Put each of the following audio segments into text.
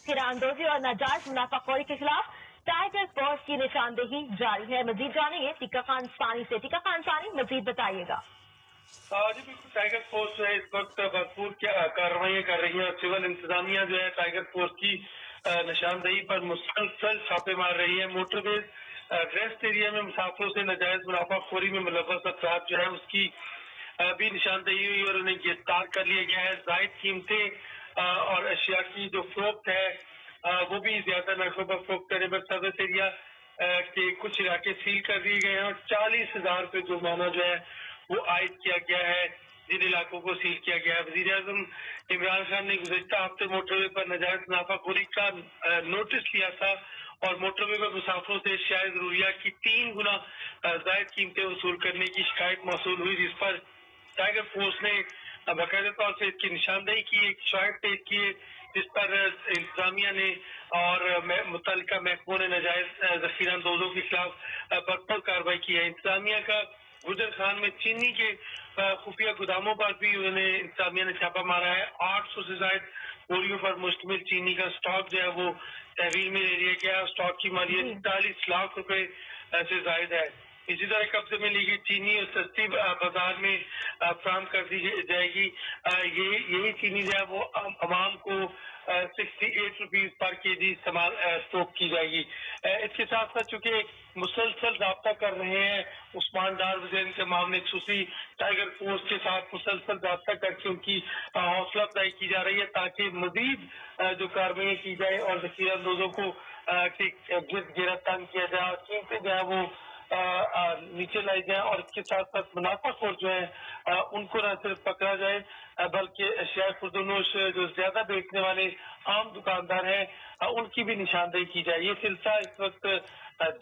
फिरांदोजी और नाजायज मुनाफाखोरी के खिलाफ टाइगर फोर्स की निशानदेही जारी है। मजीद जानेंगे टीका खान सानी से। टीका खान सानी, मजीद बताइएगा। जी बिल्कुल, टाइगर फोर्स जो है इस वक्त भरपूर कार्रवाई कर रही है और सिविल इंतजामिया जो है टाइगर फोर्स की निशानदेही पर मुसलसल छापे मार रही है। मोटरवेज रेस्ट एरिया में मुसाफिरों से नाजायज मुनाफाखोरी में मुलव्वस अफराद जो है उसकी भी निशानदेही हुई और उन्हें गिरफ्तार कर लिया गया है। जायद कीमतें और अशिया की जो फरोख्त है वो भी ज्यादा नरखों पर फरोख्त करने पर सर्विस एरिया के कुछ इलाके सील कर दिए गए हैं और 40,000 रुपये जुर्माना जो है वो आयद किया गया है जिन इलाकों को सील किया गया है। वजीर आजम इमरान खान ने गुज़श्ता हफ्ते मोटरवे पर नाजायज मुनाफाखोरी का नोटिस लिया था और मोटरवे पर मुसाफिरों से अशियाए ज़रूरिया की 3 गुना जायद कीमतें वसूल करने की शिकायत मौसूल हुई, जिस पर टाइगर फोर्स ने बाकायदा तौर से इसकी निशानदेही की, एक शिकायत पेश की है जिस पर इंतजामिया ने और मुतल्लिका महकमों ने नाजायज जखीरा अंदोजों के खिलाफ भरपूर कार्रवाई की है। इंतजामिया का गुजर खान में चीनी के खुफिया गोदामों पर भी उन्होंने इंतजामिया ने छापा मारा है। 800 से ज्यादा बोरियों पर मुश्तमिल चीनी का स्टॉक जो है वो तहवील में ले लिया गया। स्टॉक की मालियत 40 लाख रुपए से ज्यादा है। इसी तरह कब्जे में ली गई चीनी और सस्ती बाजार में फराहम कर दी जाएगी। यही चीनी जो है वो आवाम को 68 रुपीज पर केजी इस्तेमाल स्टॉक की जाएगी। इसके साथ साथ चूंकि मुसलसल राब्ता कर रहे हैं उस्मान डार वज़ीर के मामले खसूसी टाइगर फोर्स के साथ मुसलसल राब्ता करके उनकी हौसला अफजाई की जा रही है ताकि मजीद जो कार्रवाई की जाए और जखीरा अंदोजों को गिरफ्तार किया जाए और कीमतें जो है वो नीचे लाई जाए और इसके साथ साथ मुनाफाखोर जो है उनको न सिर्फ पकड़ा जाए बल्कि अशिया खुर्दनोश जो ज्यादा बेचने वाले आम दुकानदार हैं उनकी भी निशानदेही की जाए। ये सिलसिला इस वक्त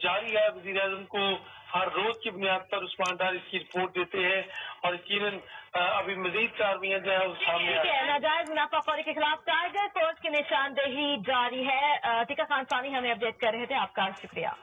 जारी है। वज़ीर आज़म को हर रोज की बुनियाद पर उस्मान डार इसकी रिपोर्ट देते हैं और यकीनन अभी मजीद कार्रवाइयां जो है वो सामने आ रही है। नाजायज मुनाफाखोरी के खिलाफ टाइगर फोर्स की निशानदेही जारी है। टीका खान सानी हमें अपडेट कर रहे थे, आपका शुक्रिया।